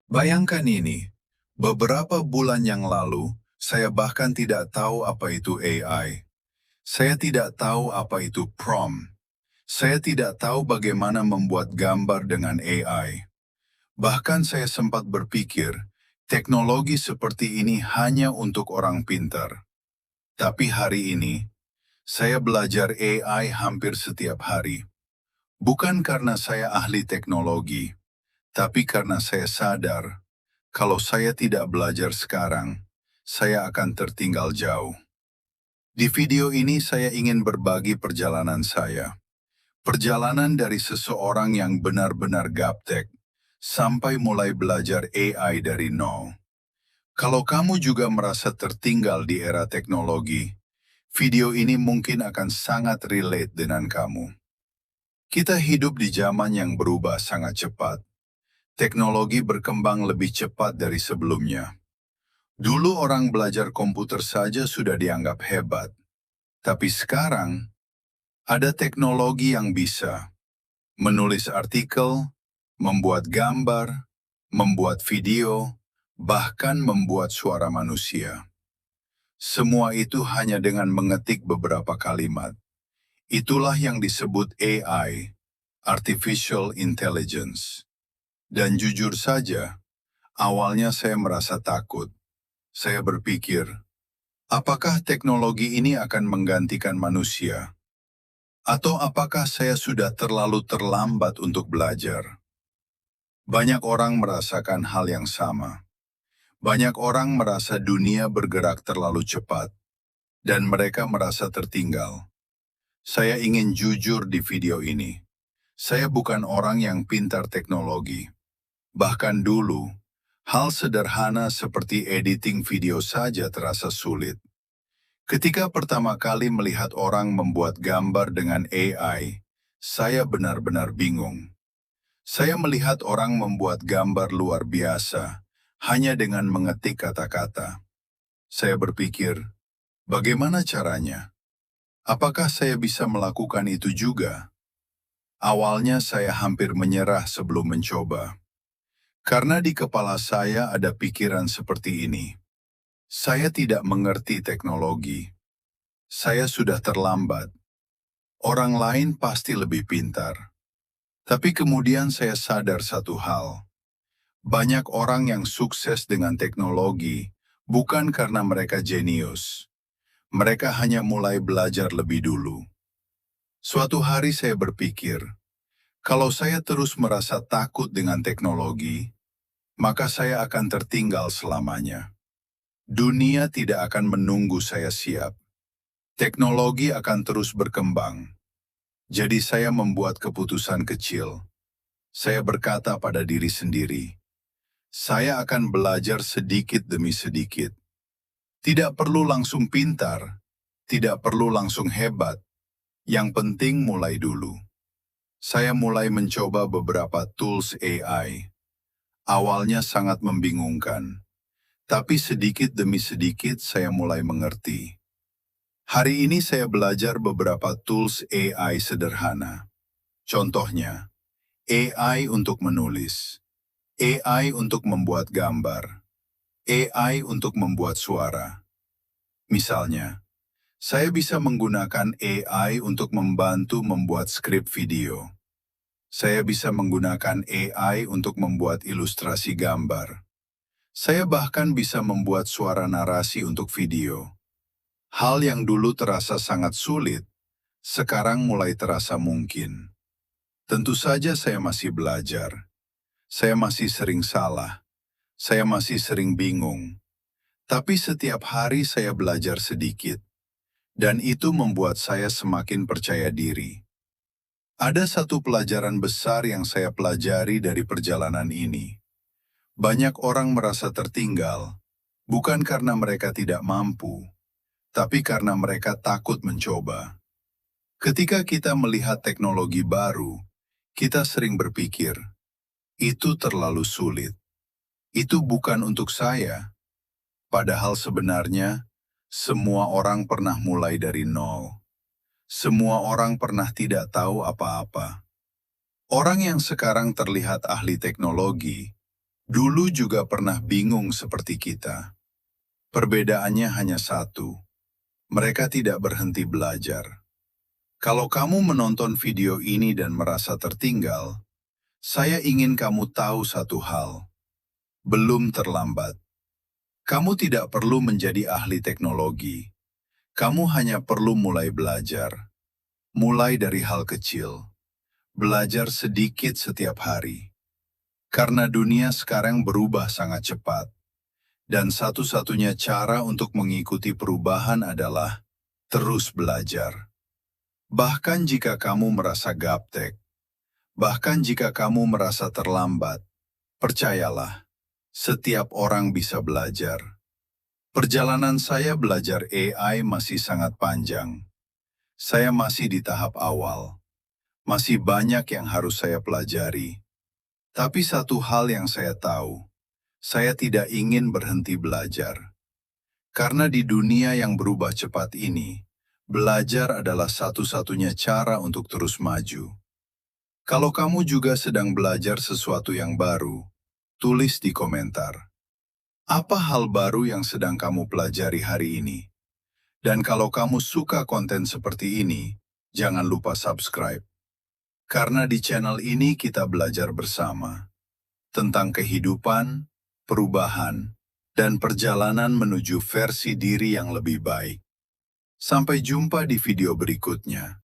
Bayangkan ini, beberapa bulan yang lalu, saya bahkan tidak tahu apa itu AI. Saya tidak tahu apa itu prompt. Saya tidak tahu bagaimana membuat gambar dengan AI. Bahkan saya sempat berpikir, teknologi seperti ini hanya untuk orang pintar. Tapi hari ini, saya belajar AI hampir setiap hari. Bukan karena saya ahli teknologi, tapi karena saya sadar kalau saya tidak belajar sekarang, saya akan tertinggal jauh. Di video ini saya ingin berbagi perjalanan saya. Perjalanan dari seseorang yang benar-benar gaptek, sampai mulai belajar AI dari nol. Kalau kamu juga merasa tertinggal di era teknologi, video ini mungkin akan sangat relate dengan kamu. Kita hidup di zaman yang berubah sangat cepat. Teknologi berkembang lebih cepat dari sebelumnya. Dulu orang belajar komputer saja sudah dianggap hebat. Tapi sekarang, ada teknologi yang bisa menulis artikel, membuat gambar, membuat video, bahkan membuat suara manusia. Semua itu hanya dengan mengetik beberapa kalimat. Itulah yang disebut AI, Artificial Intelligence. Dan jujur saja, awalnya saya merasa takut. Saya berpikir, apakah teknologi ini akan menggantikan manusia? Atau apakah saya sudah terlalu terlambat untuk belajar? Banyak orang merasakan hal yang sama. Banyak orang merasa dunia bergerak terlalu cepat, dan mereka merasa tertinggal. Saya ingin jujur di video ini. Saya bukan orang yang pintar teknologi. Bahkan dulu, hal sederhana seperti editing video saja terasa sulit. Ketika pertama kali melihat orang membuat gambar dengan AI, saya benar-benar bingung. Saya melihat orang membuat gambar luar biasa hanya dengan mengetik kata-kata. Saya berpikir, bagaimana caranya? Apakah saya bisa melakukan itu juga? Awalnya saya hampir menyerah sebelum mencoba. Karena di kepala saya ada pikiran seperti ini. Saya tidak mengerti teknologi. Saya sudah terlambat. Orang lain pasti lebih pintar. Tapi kemudian saya sadar satu hal. Banyak orang yang sukses dengan teknologi bukan karena mereka jenius. Mereka hanya mulai belajar lebih dulu. Suatu hari saya berpikir, kalau saya terus merasa takut dengan teknologi, maka saya akan tertinggal selamanya. Dunia tidak akan menunggu saya siap. Teknologi akan terus berkembang. Jadi saya membuat keputusan kecil. Saya berkata pada diri sendiri, saya akan belajar sedikit demi sedikit. Tidak perlu langsung pintar, tidak perlu langsung hebat. Yang penting mulai dulu. Saya mulai mencoba beberapa tools AI. Awalnya sangat membingungkan, tapi sedikit demi sedikit saya mulai mengerti. Hari ini saya belajar beberapa tools AI sederhana. Contohnya, AI untuk menulis, AI untuk membuat gambar, AI untuk membuat suara. Misalnya, saya bisa menggunakan AI untuk membantu membuat skrip video. Saya bisa menggunakan AI untuk membuat ilustrasi gambar. Saya bahkan bisa membuat suara narasi untuk video. Hal yang dulu terasa sangat sulit, sekarang mulai terasa mungkin. Tentu saja saya masih belajar. Saya masih sering salah. Saya masih sering bingung. Tapi setiap hari saya belajar sedikit. Dan itu membuat saya semakin percaya diri. Ada satu pelajaran besar yang saya pelajari dari perjalanan ini. Banyak orang merasa tertinggal, bukan karena mereka tidak mampu, tapi karena mereka takut mencoba. Ketika kita melihat teknologi baru, kita sering berpikir, itu terlalu sulit. Itu bukan untuk saya. Padahal sebenarnya, semua orang pernah mulai dari nol. Semua orang pernah tidak tahu apa-apa. Orang yang sekarang terlihat ahli teknologi, Dulu juga pernah bingung seperti kita. Perbedaannya hanya satu, mereka tidak berhenti belajar. Kalau kamu menonton video ini dan merasa tertinggal, saya ingin kamu tahu satu hal. Belum terlambat. Kamu tidak perlu menjadi ahli teknologi. Kamu hanya perlu mulai belajar. Mulai dari hal kecil. Belajar sedikit setiap hari. Karena dunia sekarang berubah sangat cepat. Dan satu-satunya cara untuk mengikuti perubahan adalah terus belajar. Bahkan jika kamu merasa gaptek, bahkan jika kamu merasa terlambat, percayalah, setiap orang bisa belajar. Perjalanan saya belajar AI masih sangat panjang. Saya masih di tahap awal. Masih banyak yang harus saya pelajari. Tapi satu hal yang saya tahu, saya tidak ingin berhenti belajar. Karena di dunia yang berubah cepat ini, belajar adalah satu-satunya cara untuk terus maju. Kalau kamu juga sedang belajar sesuatu yang baru, tulis di komentar. Apa hal baru yang sedang kamu pelajari hari ini? Dan kalau kamu suka konten seperti ini, jangan lupa subscribe. Karena di channel ini kita belajar bersama tentang kehidupan, perubahan, dan perjalanan menuju versi diri yang lebih baik. Sampai jumpa di video berikutnya.